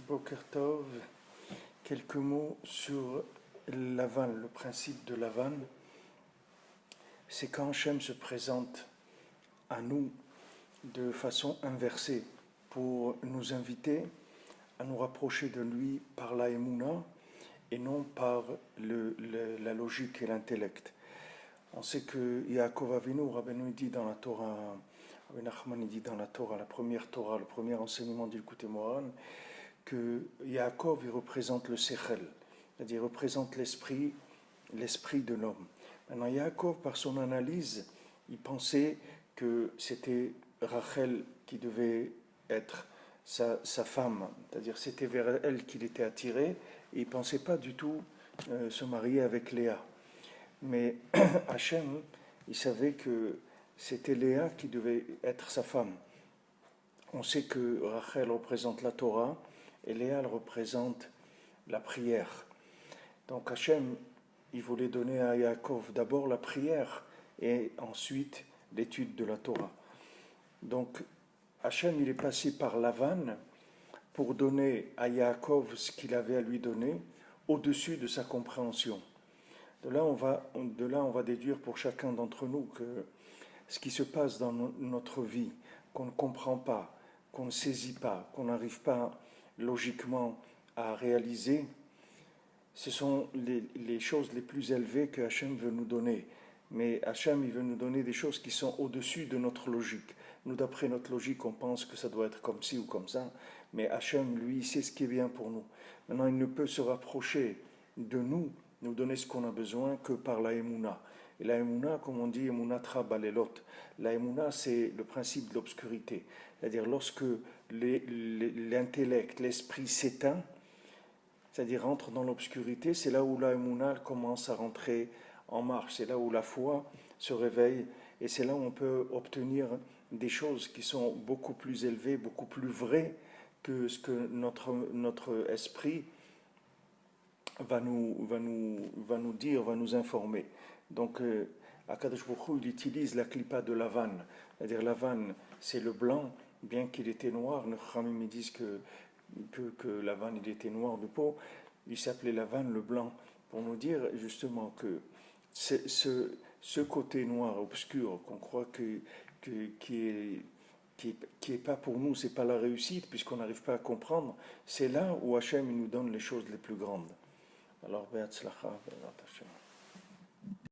Boker Tov, quelques mots sur l'Avan, le principe de l'Avan. C'est quand Hachem se présente à nous de façon inversée pour nous inviter à nous rapprocher de lui par la Emouna et non par la logique et l'intellect. On sait que Yaakov Avinu, Rabbeinu dit dans la Torah, Rabbi Nachman dit dans la Torah, la première Torah, le premier enseignement du Likutei Moharan, que Yaakov il représente le Sechel, c'est-à-dire il représente l'esprit de l'homme. Maintenant Yaakov, par son analyse, il pensait que c'était Rachel qui devait être sa femme, c'est-à-dire c'était vers elle qu'il était attiré, et il ne pensait pas du tout se marier avec Léa. Mais Hachem, il savait que c'était Léa qui devait être sa femme. On sait que Rachel représente la Torah et Léa elle représente la prière. Donc Hachem, il voulait donner à Yaakov d'abord la prière et ensuite l'étude de la Torah. Donc Hachem, il est passé par l'Avan pour donner à Yaakov ce qu'il avait à lui donner au-dessus de sa compréhension. De là, on va déduire pour chacun d'entre nous que ce qui se passe dans notre vie, qu'on ne comprend pas, qu'on ne saisit pas, qu'on n'arrive pas logiquement à réaliser, ce sont les choses les plus élevées que Hachem veut nous donner. Mais Hachem, il veut nous donner des choses qui sont au-dessus de notre logique. Nous, d'après notre logique, on pense que ça doit être comme ci ou comme ça, mais Hachem, lui, sait ce qui est bien pour nous. Maintenant, il ne peut se rapprocher de nous donner ce qu'on a besoin que par la Emouna. Et la Emouna, comme on dit, Emouna tra balelot. La Emouna, c'est le principe de l'obscurité. C'est-à-dire lorsque l'intellect, l'esprit s'éteint, c'est-à-dire rentre dans l'obscurité, c'est là où la Emouna commence à rentrer en marche. C'est là où la foi se réveille et c'est là où on peut obtenir des choses qui sont beaucoup plus élevées, beaucoup plus vraies que ce que notre esprit va nous dire, va nous informer. Donc, Akadosh Baruch Hu, il utilise la clipa de l'Avan. C'est-à-dire, l'Avan, c'est le blanc, bien qu'il était noir. Nos Khamim me disent que l'Avan, il était noir de peau. Il s'appelait l'Avan, le blanc, pour nous dire justement que ce côté noir, obscur, qu'on croit qui est pas pour nous, c'est pas la réussite, puisqu'on n'arrive pas à comprendre, c'est là où Hachem il nous donne les choses les plus grandes. Alors, Be'atzlacha, Be'ezrat Hashem.